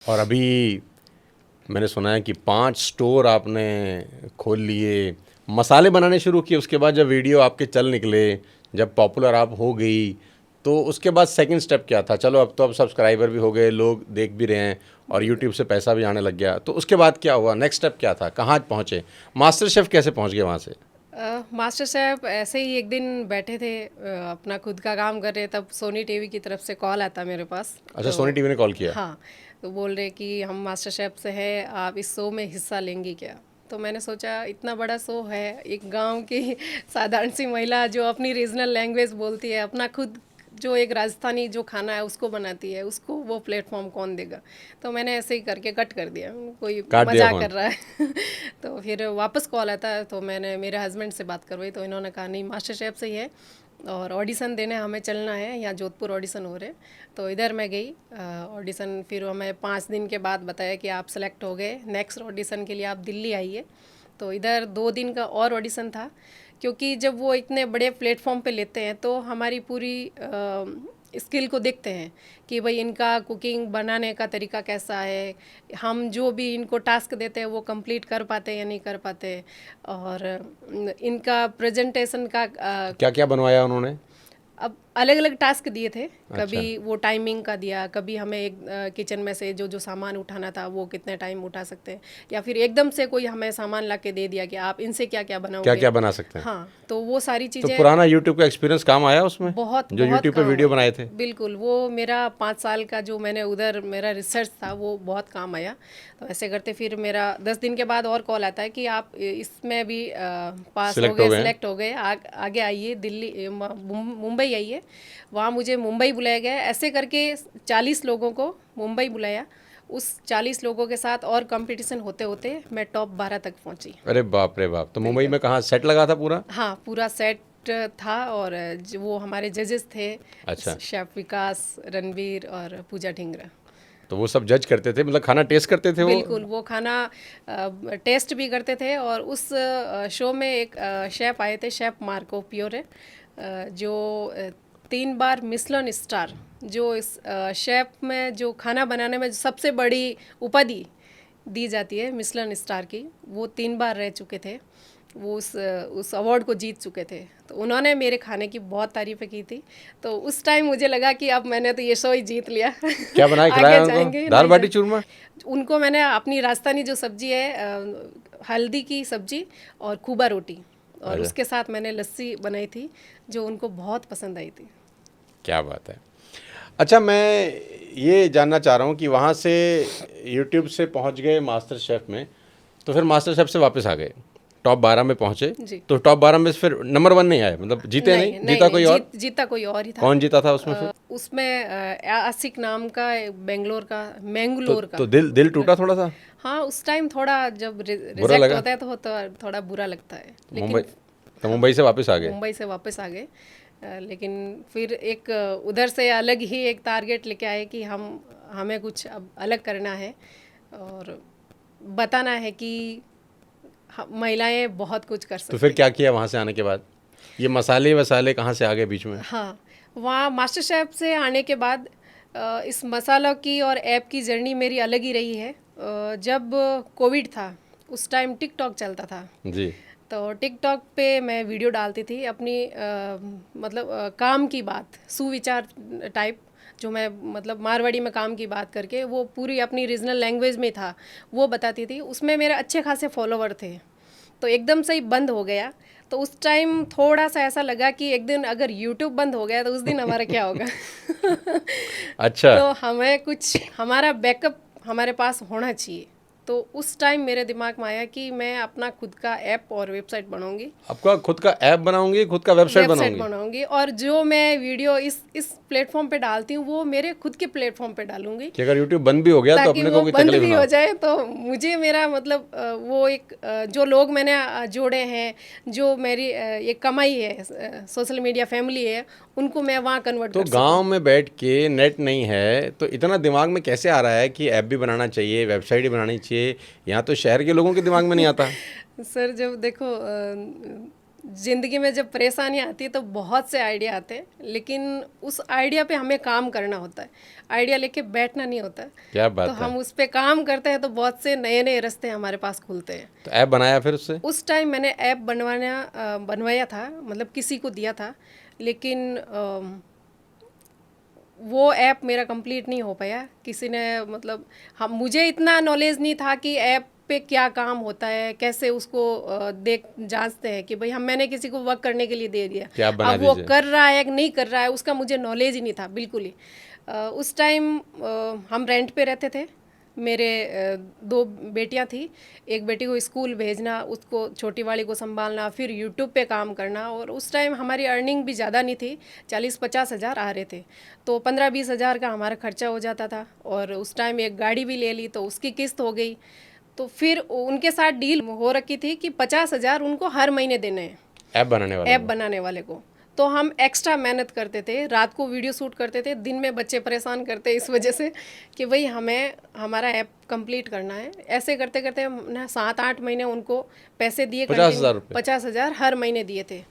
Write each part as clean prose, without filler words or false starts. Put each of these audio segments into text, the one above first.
और अभी मैंने सुना है कि 5 स्टोर आपने खोल लिए, मसाले बनाने शुरू किए। उसके बाद जब वीडियो आपके चल निकले, जब पॉपुलर आप हो गई, तो उसके बाद सेकंड स्टेप क्या था? चलो अब तो अब सब्सक्राइबर भी हो गए, लोग देख भी रहे हैं और यूट्यूब से पैसा भी आने लग गया, तो उसके बाद क्या हुआ? नेक्स्ट स्टेप क्या था? कहाँ पहुँचे? मास्टर शेफ़ कैसे पहुँच गए वहाँ से? मास्टर साहब ऐसे ही एक दिन बैठे थे, अपना खुद का काम कर रहे, तब सोनी टीवी की तरफ से कॉल आता मेरे पास। अच्छा, तो सोनी टीवी ने कॉल किया। हाँ, तो बोल रहे कि हम मास्टर शेफ से हैं, आप इस शो में हिस्सा लेंगी क्या? तो मैंने सोचा इतना बड़ा शो है, एक गांव की साधारण सी महिला जो अपनी रीजनल लैंग्वेज बोलती है, अपना खुद जो एक राजस्थानी जो खाना है उसको बनाती है, उसको वो प्लेटफॉर्म कौन देगा? तो मैंने ऐसे ही करके कट कर दिया, कोई काट दिया मजाक फ़ोन। कर रहा है। तो फिर वापस कॉल आता है, तो मैंने मेरे हस्बैंड से बात करवाई, तो इन्होंने कहा नहीं, मास्टर शेफ से ही है और ऑडिशन देने हमें चलना है, यहाँ जोधपुर ऑडिशन हो रहे। तो इधर मैं गई ऑडिशन, फिर हमें 5 दिन के बाद बताया कि आप सेलेक्ट हो गए, नेक्स्ट ऑडिशन के लिए आप दिल्ली आइए। तो इधर 2 दिन का और ऑडिशन था, क्योंकि जब वो इतने बड़े प्लेटफॉर्म पे लेते हैं तो हमारी पूरी स्किल को देखते हैं कि भाई इनका कुकिंग बनाने का तरीका कैसा है, हम जो भी इनको टास्क देते हैं वो कंप्लीट कर पाते हैं या नहीं कर पाते, और इनका प्रेजेंटेशन का क्या क्या बनवाया उन्होंने? अब अलग अलग टास्क दिए थे। कभी अच्छा। वो टाइमिंग का दिया, कभी हमें एक किचन में से जो जो सामान उठाना था वो कितने टाइम उठा सकते हैं, या फिर एकदम से कोई हमें सामान ला के दे दिया कि आप इनसे क्या क्या क्या बनाओगे। क्या बना सकते हैं? हाँ, तो वो सारी तो चीज़ें पुराना यूट्यूब का एक्सपीरियंस काम आया उसमें, बहुत जो बहुत यूट्यूब पे काम वीडियो आया। बनाए थे? बिल्कुल, वो मेरा 5 साल का जो मैंने उधर मेरा रिसर्च था वो बहुत काम आया। तो ऐसे करते फिर मेरा 10 दिन के बाद और कॉल आता है कि आप इसमें भी पास हो सिलेक्ट हो गए, गए हैं? सेलेक्ट हो गए, आगे आइए दिल्ली, मुंबई आइए। वहाँ मुझे मुंबई बुलाया गया। ऐसे करके 40 लोगों को मुंबई बुलाया। उस 40 लोगों के साथ और कंपटीशन होते होते मैं टॉप 12 तक पहुँची। अरे बाप रे बाप! तो मुंबई बिल्कुल। में कहाँ सेट लगा था पूरा? हाँ, पूरा सेट था, और वो हमारे जजेस थे, अच्छा। शेफ विकास, रणवीर और पूजा ढिंगरा। तो वो सब जज करते थे, मतलब खाना टेस्ट करते थे वो? बिल्कुल, वो खाना टेस्ट भी करते थे। और उस शो में एक शेफ आए थे, शेफ मार्को प्योरे, जो 3 बार मिशेलिन स्टार, जो इस शेफ में जो खाना बनाने में जो सबसे बड़ी उपाधि दी जाती है मिशेलिन स्टार की, वो 3 बार रह चुके थे। वो उस अवार्ड को जीत चुके थे। तो उन्होंने मेरे खाने की बहुत तारीफ़ें की थी। तो उस टाइम मुझे लगा कि अब मैंने तो ये शो ही जीत लिया। क्या बनाया, आगे खिलाया उनको? जाएंगे दाल नहीं बाटी जाए। चूरमा? उनको मैंने अपनी राजस्थानी जो सब्जी है, हल्दी की सब्जी और खूबा रोटी, और अच्छा, उसके साथ मैंने लस्सी बनाई थी, जो उनको बहुत पसंद आई थी। क्या बात है। अच्छा, मैं ये जानना चाह रहा हूँ कि वहाँ से यूट्यूब से पहुँच गए मास्टर शेफ़ में, तो फिर मास्टर शेफ़ से वापस आ गए, टॉप 12 में पहुँचे। जी। तो टॉप 12 में से फिर नंबर 1 नहीं आए, मतलब जीते नहीं? नहीं नहीं जीता नहीं, कोई और? जीता कोई और ही था। कौन जीता था उसमें फिर? उसमें आसिक नाम का बेंगलोर का, तो मैंगलोर का दिल दिल टूटा थोड़ा सा? हाँ, उस टाइम थोड़ा जब बुरा रिजेक्ट लगा? होता है तो थोड़ा बुरा लगता है, मुंबई, लेकिन तो हाँ, मुंबई से वापस आ गए? मुंबई से वापस आ गए। लेकिन फिर एक उधर से अलग ही एक टारगेट लेके आए कि हमें कुछ अब अलग करना है, और बताना है कि महिलाएं बहुत कुछ कर तो फिर सकती क्या हैं। किया वहाँ से आने के बाद? ये मसाले वसाले कहाँ से आ गए बीच में? हाँ, वहाँ मास्टर शेफ से आने के बाद इस मसाला की और ऐप की जर्नी मेरी अलग ही रही है। जब कोविड था, उस टाइम टिकटॉक चलता था। जी। तो टिकटॉक पे मैं वीडियो डालती थी अपनी, मतलब काम की बात, सुविचार टाइप, जो मैं मतलब मारवाड़ी में काम की बात करके वो पूरी अपनी रीजनल लैंग्वेज में था, वो बताती थी। उसमें मेरे अच्छे खासे फॉलोवर थे। तो एकदम से ही बंद हो गया। तो उस टाइम थोड़ा सा ऐसा लगा कि एक दिन अगर यूट्यूब बंद हो गया तो उस दिन हमारा क्या होगा। अच्छा। तो हमें कुछ हमारा बैकअप हमारे पास होना चाहिए। तो उस टाइम मेरे दिमाग में आया कि मैं अपना खुद का ऐप और वेबसाइट बनाऊंगी। आपका खुद का ऐप बनाऊंगी, खुद का वेबसाइट वेबसाइट बनाऊंगी? बनाऊंगी, और जो मैं वीडियो इस प्लेटफॉर्म पे डालती हूँ वो मेरे खुद के प्लेटफॉर्म पे डालूंगी, कि अगर यूट्यूब बंद भी हो गया तो ताकि अपने को वो कोई बंद तकलीफ भी ना हो हो। जाए तो मुझे मेरा मतलब वो एक जो लोग मैंने जोड़े हैं, जो मेरी ये कमाई है, सोशल मीडिया फैमिली है, उनको मैं वहाँ कन्वर्ट तो कर सकूँ। गांव में बैठ के नेट नहीं है तो इतना दिमाग में कैसे आ रहा है कि ऐप भी बनाना चाहिए, वेबसाइट भी बनानी चाहिए? यहाँ तो शहर के लोगों के दिमाग में नहीं आता। सर, जब देखो ज़िंदगी में जब परेशानियाँ आती है तो बहुत से आइडिया आते हैं, लेकिन उस आइडिया पे हमें काम करना होता है। आइडिया लेके बैठना नहीं होता है। क्या तो बात है। हम उस पे काम करते हैं तो बहुत से नए नए रास्ते हमारे पास खुलते हैं। तो ऐप बनाया फिर उससे? उस टाइम मैंने ऐप बनवाया था, मतलब किसी को दिया था, लेकिन वो ऐप मेरा कंप्लीट नहीं हो पाया। किसी ने, मतलब हम, मुझे इतना नॉलेज नहीं था कि ऐप पे क्या काम होता है, कैसे उसको देख जांचते हैं कि भाई हम, मैंने किसी को वर्क करने के लिए दे दिया, कि आप बना अब वो दीजिए। कर रहा है कि नहीं कर रहा है उसका मुझे नॉलेज ही नहीं था बिल्कुल ही। उस टाइम हम रेंट पे रहते थे। मेरे दो बेटियां थी, एक बेटी को स्कूल भेजना, उसको छोटी वाली को संभालना, फिर यूट्यूब पे काम करना। और उस टाइम हमारी अर्निंग भी ज़्यादा नहीं थी, 40-50 हज़ार आ रहे थे, तो 15-20 हज़ार का हमारा खर्चा हो जाता था। और उस टाइम एक गाड़ी भी ले ली तो उसकी किस्त हो गई। तो फिर उनके साथ डील हो रखी थी कि 50 हज़ार उनको हर महीने देने हैं ऐप बनाने वालों ऐप को? बनाने वाले को। तो हम एक्स्ट्रा मेहनत करते थे, रात को वीडियो शूट करते थे, दिन में बच्चे परेशान करते इस वजह से कि भाई हमें हमारा ऐप कंप्लीट करना है। ऐसे करते करते हमने 7-8 महीने उनको पैसे दिए 50,000 कंटिन्यू, रुपये? 50 हज़ार हर महीने दिए थे।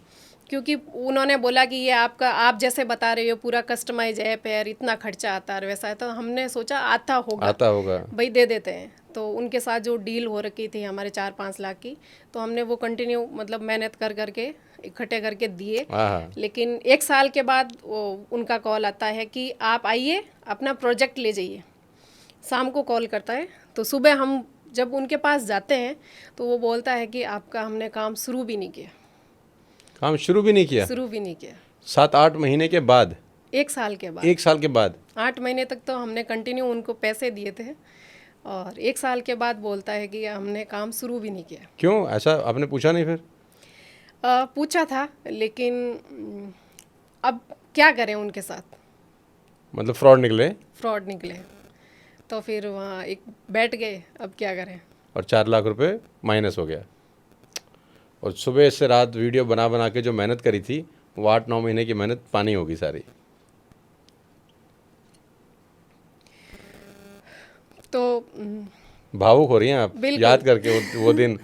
क्योंकि उन्होंने बोला कि ये आपका, आप जैसे बता रहे हो पूरा कस्टमाइज ऐप है और इतना खर्चा आता है और वैसा है, तो हमने सोचा आता होगा, आता होगा। भाई दे देते हैं। तो उनके साथ जो डील हो रखी थी हमारे 4-5 लाख की, तो हमने वो कंटिन्यू, मतलब मेहनत कर करके इकट्ठे करके दिए। हाँ हाँ। लेकिन 1 साल के बाद उनका कॉल आता है कि आप आइए अपना प्रोजेक्ट ले जाइए। शाम को कॉल करता है, तो सुबह हम जब उनके पास जाते हैं तो वो बोलता है कि आपका हमने काम शुरू भी नहीं किया, काम शुरू भी नहीं किया? शुरू भी नहीं किया। 7-8 महीने के बाद? 1 साल के बाद, 1 साल के बाद? 8 महीने तक तो हमने कंटिन्यू उनको पैसे दिए थे, और 1 साल के बाद बोलता है कि हमने काम शुरू भी नहीं किया। क्यों ऐसा आपने पूछा नहीं फिर? पूछा था, लेकिन अब क्या करें उनके साथ, मतलब फ्रॉड निकले? फ्रॉड निकले। तो फिर वहाँ एक बैठ गए, अब क्या करें। और 4 लाख रुपए माइनस हो गया। और सुबह से रात वीडियो बना बना के जो मेहनत करी थी, वो 8-9 महीने की मेहनत पानी होगी सारी। तो भावुक हो रही हैं आप बिल्कुल। याद करके वो दिन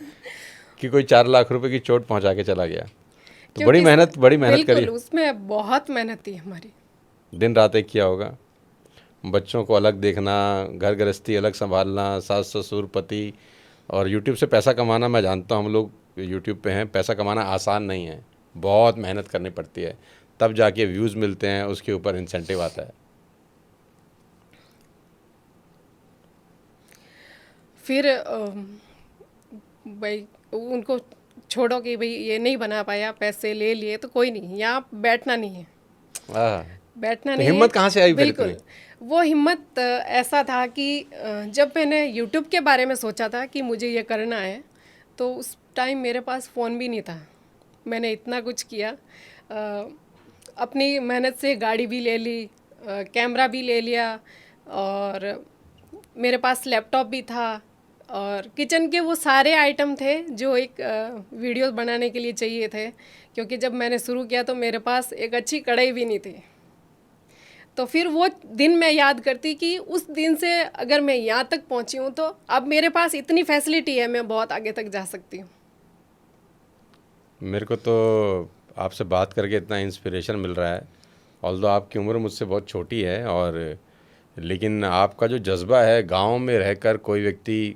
कि कोई 4 लाख रुपए की चोट पहुंचा के चला गया। तो क्योंकि बड़ी मेहनत करी। बिल्कुल उसमें बहुत मेहनत थी हमारी। दिन रात एक किया होगा। बच्चों को अलग देखना, घर गृहस्थी अलग संभालना, सास ससुर पति, और यूट्यूब से पैसा कमाना। मैं जानता हूँ, हम लोग यूट्यूब पे हैं, पैसा कमाना आसान नहीं है, बहुत मेहनत करनी पड़ती है, तब जाके व्यूज़ मिलते हैं, उसके ऊपर इंसेंटिव आता है। फिर भाई उनको छोड़ो कि भाई ये नहीं बना पाया, पैसे ले लिए तो कोई नहीं, यहाँ बैठना नहीं है, आह, बैठना तो नहीं हिम्मत है। कहाँ से आई फिर बिल्कुल। इतनी? वो हिम्मत ऐसा था कि जब मैंने यूट्यूब के बारे में सोचा था कि मुझे ये करना है, तो उस टाइम मेरे पास फ़ोन भी नहीं था। मैंने इतना कुछ किया, अपनी मेहनत से गाड़ी भी ले ली, कैमरा भी ले लिया, और मेरे पास लैपटॉप भी था, और किचन के वो सारे आइटम थे जो एक वीडियो बनाने के लिए चाहिए थे। क्योंकि जब मैंने शुरू किया तो मेरे पास एक अच्छी कढ़ाई भी नहीं थी। तो फिर वो दिन मैं याद करती कि उस दिन से अगर मैं यहाँ तक पहुँची हूँ, तो अब मेरे पास इतनी फैसिलिटी है, मैं बहुत आगे तक जा सकती हूँ। मेरे को तो आपसे बात करके इतना इंस्पिरेशन मिल रहा है। ऑल्दो आपकी उम्र मुझसे बहुत छोटी है, और लेकिन आपका जो जज्बा है, गांव में रहकर कोई व्यक्ति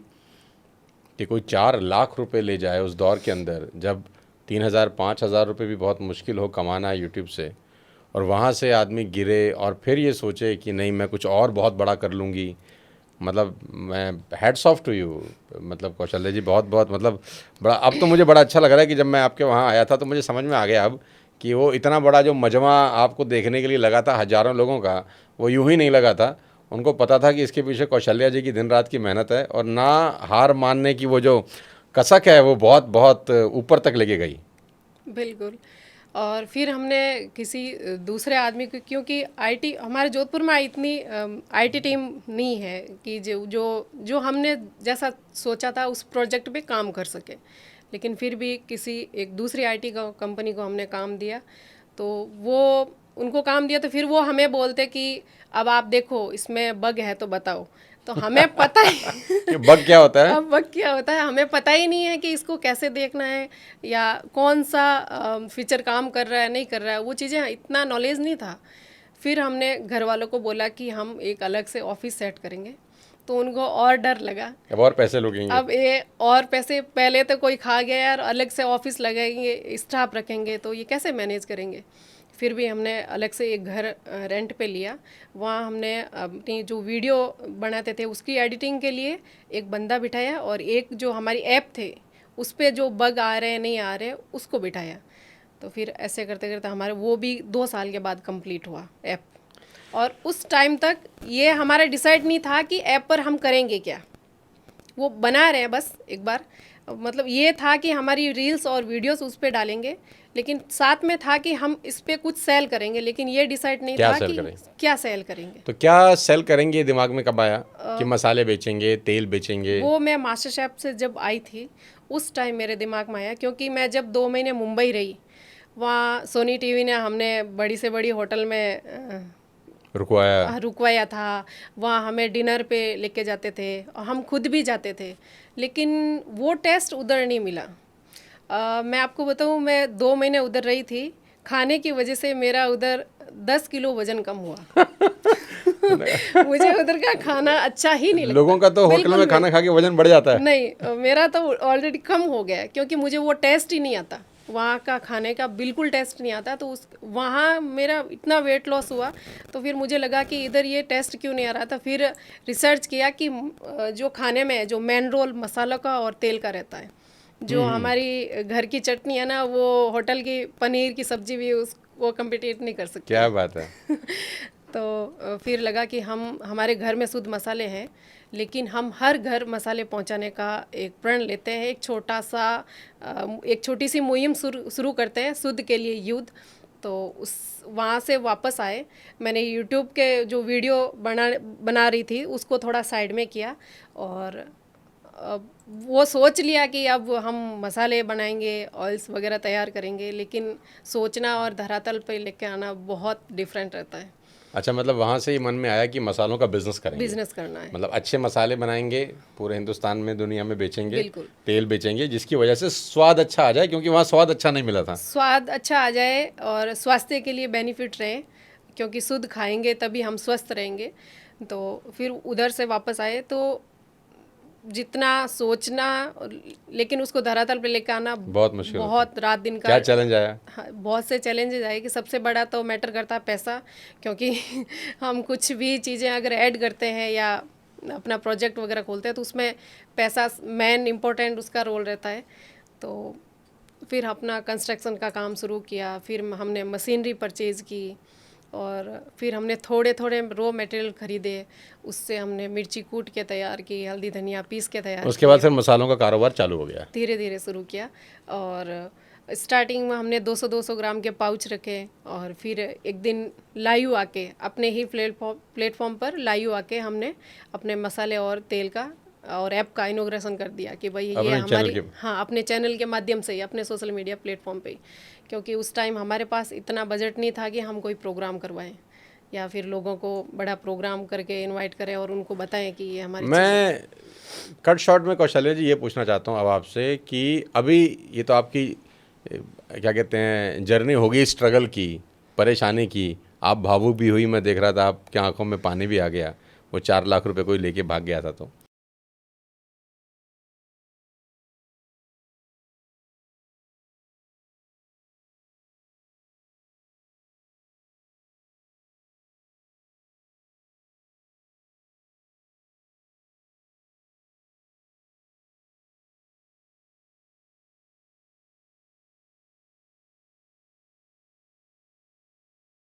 कि कोई 4 लाख रुपए ले जाए उस दौर के अंदर, जब 3,000-5,000 रुपये भी बहुत मुश्किल हो कमाना यूट्यूब से, और वहाँ से आदमी गिरे और फिर ये सोचे कि नहीं मैं कुछ और बहुत बड़ा कर लूँगी। मतलब मैं हैट्स ऑफ टू यू। मतलब कौशल्या जी, बहुत बहुत मतलब बड़ा, अब तो मुझे बड़ा अच्छा लग रहा है कि जब मैं आपके वहाँ आया था तो मुझे समझ में आ गया अब कि वो इतना बड़ा जो मजमा आपको देखने के लिए लगा था हज़ारों लोगों का, वो यूं ही नहीं लगा था। उनको पता था कि इसके पीछे कौशल्या जी की दिन रात की मेहनत है, और ना हार मानने की वो जो कसक है, वो बहुत बहुत ऊपर तक लेके गई। बिल्कुल। और फिर हमने किसी दूसरे आदमी को, क्योंकि आईटी हमारे जोधपुर में इतनी आईटी टीम नहीं है कि जो जो जो हमने जैसा सोचा था उस प्रोजेक्ट पे काम कर सके। लेकिन फिर भी किसी एक दूसरी आईटी कंपनी को हमने काम दिया, तो वो उनको काम दिया, तो फिर वो हमें बोलते कि अब आप देखो इसमें बग है तो बताओ। तो हमें पता ही कि बग क्या होता है। अब वक्त क्या होता है, हमें पता ही नहीं है कि इसको कैसे देखना है या कौन सा फीचर काम कर रहा है नहीं कर रहा है, वो चीज़ें इतना नॉलेज नहीं था। फिर हमने घर वालों को बोला कि हम एक अलग से ऑफिस सेट करेंगे, तो उनको और डर लगा। अब और पैसे लगेंगे। अब ये और पैसे, पहले तो कोई खा गया यार, अलग से ऑफिस लगाएंगे, स्टाफ रखेंगे, तो ये कैसे मैनेज करेंगे। फिर भी हमने अलग से एक घर रेंट पे लिया। वहाँ हमने अपनी जो वीडियो बनाते थे उसकी एडिटिंग के लिए एक बंदा बिठाया, और एक जो हमारी ऐप थे उस पर जो बग आ रहे हैं नहीं आ रहे उसको बिठाया। तो फिर ऐसे करते करते हमारे वो भी 2 साल के बाद कंप्लीट हुआ ऐप। और उस टाइम तक ये हमारा डिसाइड नहीं था कि ऐप पर हम करेंगे क्या, वो बना रहे हैं बस एक बार। मतलब ये था कि हमारी रील्स और वीडियोस उस पर डालेंगे, लेकिन साथ में था कि हम इस पे कुछ सेल करेंगे, लेकिन ये डिसाइड नहीं क्या था सेल कि करेंगे? क्या सेल करेंगे। तो क्या सेल करेंगे ये दिमाग में कब आया कि मसाले बेचेंगे, तेल बेचेंगे? वो मैं मास्टर शेफ से जब आई थी उस टाइम मेरे दिमाग में आया, क्योंकि मैं जब 2 महीने मुंबई रही, वहाँ सोनी टीवी ने हमने बड़ी से बड़ी होटल में रुकवाया। रुकवाया था। वहाँ हमें डिनर पे लेके जाते थे और हम खुद भी जाते थे, लेकिन वो टेस्ट उधर नहीं मिला। मैं आपको बताऊँ, मैं 2 महीने उधर रही थी, खाने की वजह से मेरा उधर 10 किलो वजन कम हुआ। मुझे उधर का खाना अच्छा ही नहीं लगता। लोगों का तो होटल बिल्कुल में भी खाना खा के वजन बढ़ जाता है। नहीं, मेरा तो ऑलरेडी कम हो गया, क्योंकि मुझे वो टेस्ट ही नहीं आता, वहाँ का खाने का बिल्कुल टेस्ट नहीं आता। तो उस वहाँ मेरा इतना वेट लॉस हुआ, तो फिर मुझे लगा कि इधर ये टेस्ट क्यों नहीं आ रहा था। फिर रिसर्च किया कि जो खाने में जो मेन रोल मसाला का और तेल का रहता है। जो हमारी घर की चटनी है ना, वो होटल की पनीर की सब्जी भी उस वो कम्पिटिट नहीं कर सकती। क्या बात है। तो फिर लगा कि हम हमारे घर में शुद्ध मसाले हैं, लेकिन हम हर घर मसाले पहुंचाने का एक प्रण लेते हैं। एक छोटी सी मुहिम शुरू करते हैं, शुद्ध के लिए युद्ध। तो उस वहाँ से वापस आए, मैंने यूट्यूब के जो वीडियो बना रही थी उसको थोड़ा साइड में किया, और वो सोच लिया कि अब हम मसाले बनाएंगे, ऑयल्स वगैरह तैयार करेंगे, लेकिन सोचना और धरातल पे लेके आना बहुत डिफरेंट रहता है। अच्छा, मतलब वहाँ से ही मन में आया कि मसालों का बिजनेस करेंगे। बिजनेस करना है, मतलब अच्छे मसाले बनाएंगे, पूरे हिंदुस्तान में दुनिया में बेचेंगे, बिल्कुल। तेल बेचेंगे, जिसकी वजह से स्वाद अच्छा आ जाए, क्योंकि वहाँ स्वाद अच्छा नहीं मिला था। स्वाद अच्छा आ जाए और स्वास्थ्य के लिए बेनिफिट रहे, क्योंकि शुद्ध खाएंगे तभी हम स्वस्थ रहेंगे। तो फिर उधर से वापस आए, तो जितना सोचना लेकिन उसको धरातल पे लेकर आना बहुत मुश्किल होता बहुत रात दिन का। क्या चैलेंज आया? हाँ, बहुत से चैलेंजेस आए कि सबसे बड़ा तो मैटर करता है पैसा, क्योंकि हम कुछ भी चीज़ें अगर ऐड करते हैं या अपना प्रोजेक्ट वगैरह खोलते हैं तो उसमें पैसा मेन इम्पोर्टेंट उसका रोल रहता है। तो फिर अपना कंस्ट्रक्शन का काम शुरू किया, फिर हमने मशीनरी परचेज़ की, और फिर हमने थोड़े थोड़े रॉ मटेरियल खरीदे, उससे हमने मिर्ची कूट के तैयार की, हल्दी धनिया पीस के तैयार उसके बाद फिर मसालों का कारोबार चालू हो गया। धीरे धीरे शुरू किया। और स्टार्टिंग में हमने 200-200 ग्राम के पाउच रखे, और फिर एक दिन लाइव आके अपने ही प्लेटफॉर्म पर लाइव आके हमने अपने मसाले और तेल का और ऐप का इनोग्रेशन कर दिया कि भाई ये हमारी अपने चैनल के माध्यम से ही, अपने सोशल मीडिया प्लेटफॉर्म पे ही। क्योंकि उस टाइम हमारे पास इतना बजट नहीं था कि हम कोई प्रोग्राम करवाएं या फिर लोगों को बड़ा प्रोग्राम करके इनवाइट करें और उनको बताएं कि ये हमारी। मैं कट शॉर्ट में कौशल्या जी ये पूछना चाहता हूँ अब आपसे कि अभी ये तो आपकी क्या कहते हैं जर्नी होगी, स्ट्रगल की, परेशानी की, आप भावुक भी हुई, मैं देख रहा था आपकी आंखों में पानी भी आ गया, वो 4 लाख रुपए कोई लेके भाग गया था। तो